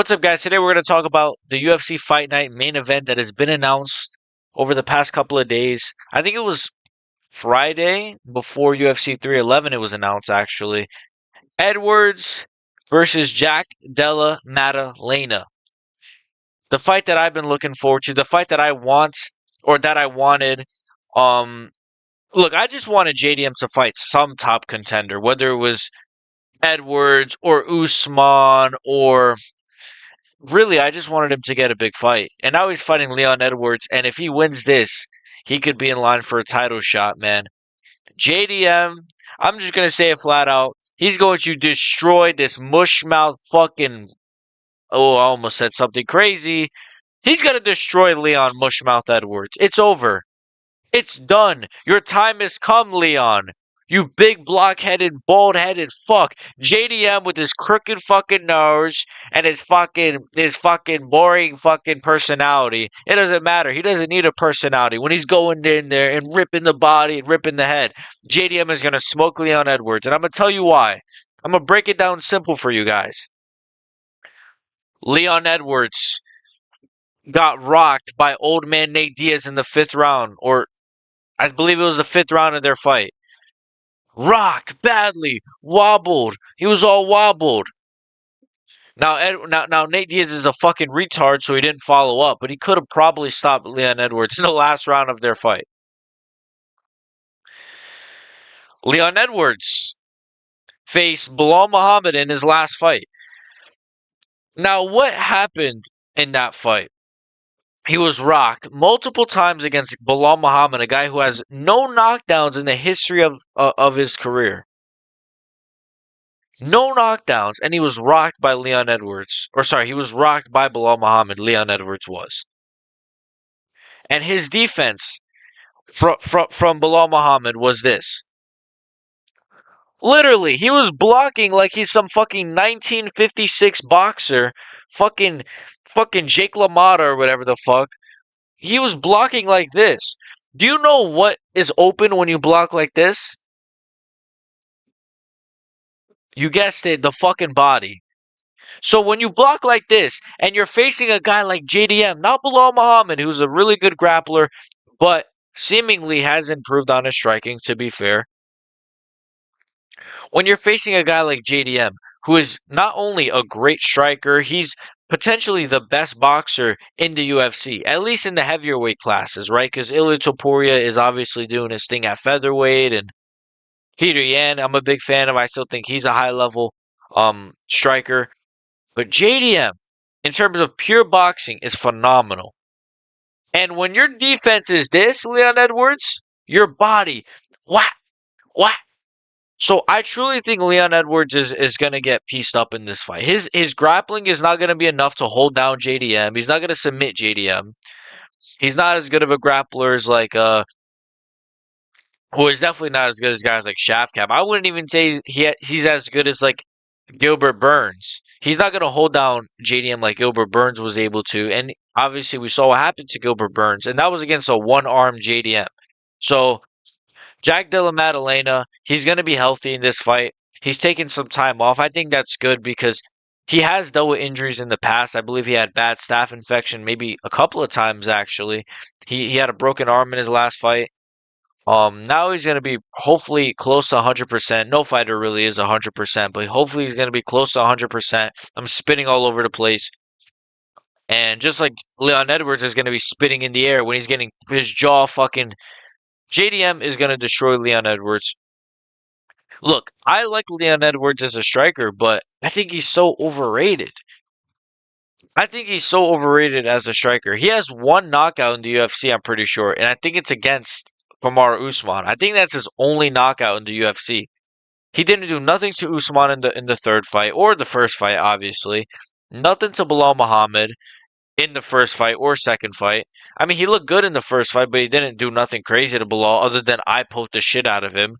What's up, guys? Today we're going to talk about the UFC Fight Night main event that has been announced over the past couple of days. I think it was Friday before UFC 311 it was announced, actually. Edwards versus Jack Della Maddalena. The fight that I've been looking forward to, the fight that I want, or that I wanted. Um, Look, I just wanted JDM to fight some top contender, whether it was Edwards or Usman or really, I just wanted him to get a big fight. And now he's fighting Leon Edwards, and if he wins this, he could be in line for a title shot, man. JDM, I'm just going to say it flat out. He's going to destroy this mushmouth fucking. Oh, I almost said something crazy. He's going to destroy Leon Mushmouth Edwards. It's over. It's done. Your time has come, Leon. You big block-headed, bald-headed fuck. JDM with his crooked fucking nose and his fucking boring fucking personality. It doesn't matter. He doesn't need a personality. When he's going in there and ripping the body and ripping the head, JDM is going to smoke Leon Edwards. And I'm going to tell you why. I'm going to break it down simple for you guys. Leon Edwards got rocked by old man Nate Diaz in the 5th round, or I believe it was the 5th round of their fight. Rocked badly, wobbled. He was all wobbled. Now Nate Diaz is a fucking retard, so he didn't follow up, but he could have probably stopped Leon Edwards in the last round of their fight. Leon Edwards faced Belal Muhammad in his last fight. Now, what happened in that fight? He was rocked multiple times against Belal Muhammad, a guy who has no knockdowns in the history of his career. No knockdowns, and he was rocked by Leon Edwards. Or sorry, he was rocked by Belal Muhammad, Leon Edwards was. And his defense from Belal Muhammad was this. Literally, he was blocking like he's some fucking 1956 boxer, fucking Jake LaMotta or whatever the fuck. He was blocking like this. Do you know what is open when you block like this? You guessed it, the fucking body. So when you block like this, and you're facing a guy like JDM, not Belal Muhammad, who's a really good grappler, but seemingly has improved on his striking, to be fair. When you're facing a guy like JDM, who is not only a great striker, he's potentially the best boxer in the UFC, at least in the heavier weight classes, right? Because Ilia Topuria is obviously doing his thing at featherweight, and Peter Yan, I'm a big fan of. I still think he's a high-level striker. But JDM, in terms of pure boxing, is phenomenal. And when your defense is this, Leon Edwards, your body, whack. So I truly think Leon Edwards is going to get pieced up in this fight. His grappling is not going to be enough to hold down JDM. He's not going to submit JDM. He's not as good of a grappler as like well, he's definitely not as good as guys like Shafkat. I wouldn't even say he's as good as like Gilbert Burns. He's not going to hold down JDM like Gilbert Burns was able to. And obviously we saw what happened to Gilbert Burns, and that was against a one-arm JDM. So Jack Della Maddalena, he's going to be healthy in this fight. He's taking some time off. I think that's good because he has dealt with injuries in the past. I believe he had bad staph infection maybe a couple of times, actually. He had a broken arm in his last fight. Now he's going to be hopefully close to 100%. No fighter really is 100%, but hopefully he's going to be close to 100%. I'm spitting all over the place. And just like Leon Edwards is going to be spitting in the air when he's getting his jaw fucking... JDM is going to destroy Leon Edwards. Look, I like Leon Edwards as a striker, but I think he's so overrated. I think he's so overrated as a striker. He has one knockout in the UFC, I'm pretty sure, and I think it's against Kamaru Usman. I think that's his only knockout in the UFC. He didn't do nothing to Usman in the 3rd fight, or the 1st fight, obviously. Nothing to Belal Muhammad in the 1st fight or 2nd fight. I mean, he looked good in the 1st fight, but he didn't do nothing crazy to Belal other than I poked the shit out of him.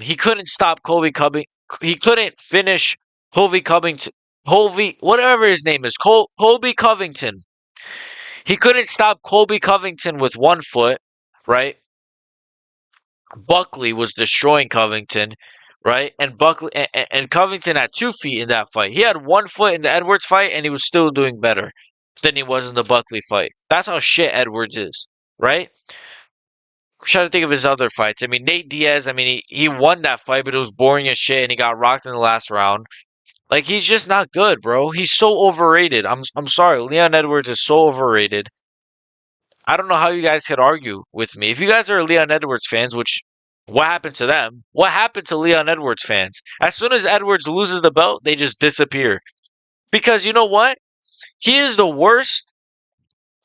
He couldn't stop Colby Covington. He couldn't finish Colby Covington. Whatever his name is, Colby Covington. He couldn't stop Colby Covington with one foot, right? Buckley was destroying Covington, right? And Buckley and Covington had 2 feet in that fight. He had 1 foot in the Edwards fight, and he was still doing better than he was in the Buckley fight. That's how shit Edwards is, right? I'm trying to think of his other fights. I mean, Nate Diaz. I mean, he won that fight, but it was boring as shit, and he got rocked in the last round. Like he's just not good, bro. He's so overrated. I'm sorry. Leon Edwards is so overrated. I don't know how you guys could argue with me. If you guys are Leon Edwards fans, which what happened to them? What happened to Leon Edwards fans? As soon as Edwards loses the belt, they just disappear. Because you know what? He is the worst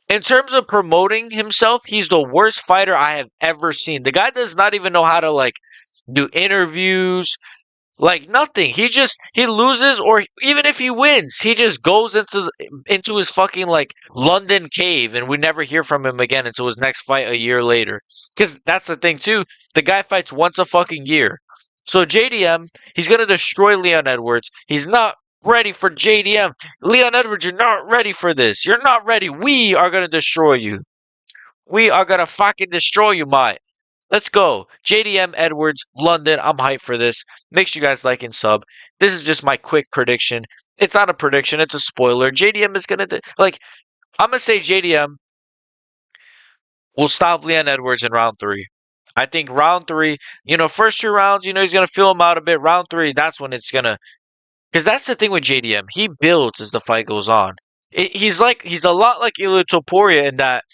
in terms of promoting himself. He's the worst fighter I have ever seen. The guy does not even know how to like do interviews, like nothing. He loses, or even if he wins, he just goes into his fucking like London cave, and we never hear from him again until his next fight a year later. Because that's the thing too. The guy fights once a fucking year. So JDM, he's gonna destroy Leon Edwards. He's not ready for JDM. Leon Edwards, you're not ready for this. You're not ready. We are gonna destroy you. We are gonna fucking destroy you, mate. Let's go. JDM Edwards, London. I'm hyped for this. Make sure you guys like and sub. This is just my quick prediction. It's not a prediction, it's a spoiler. JDM is going to, like, I'm going to say JDM will stop Leon Edwards in round 3. I think round 3, first 2 rounds, he's going to fill him out a bit. Round 3, that's when it's going to, because that's the thing with JDM. He builds as the fight goes on. He's a lot like Ilia Topuria in that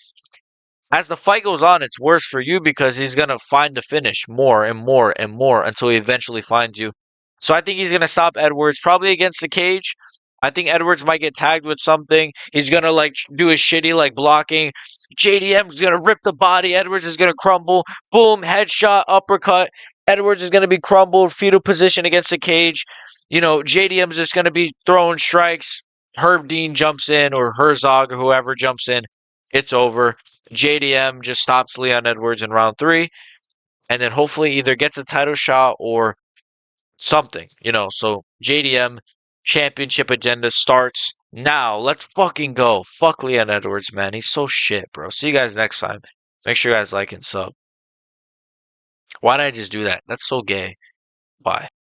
as the fight goes on, it's worse for you because he's going to find the finish more and more and more until he eventually finds you. So I think he's going to stop Edwards, probably against the cage. I think Edwards might get tagged with something. He's going to like do his shitty like blocking. JDM is going to rip the body. Edwards is going to crumble. Boom, headshot, uppercut. Edwards is going to be crumbled, fetal position against the cage. JDM is just going to be throwing strikes. Herb Dean jumps in, or Herzog, or whoever jumps in. It's over. JDM just stops Leon Edwards in round 3, and then hopefully either gets a title shot or something, So JDM championship agenda starts now. Let's fucking go. Fuck Leon Edwards, man. He's so shit, bro. See you guys next time. Make sure you guys like and sub. Why did I just do that? That's so gay. Bye.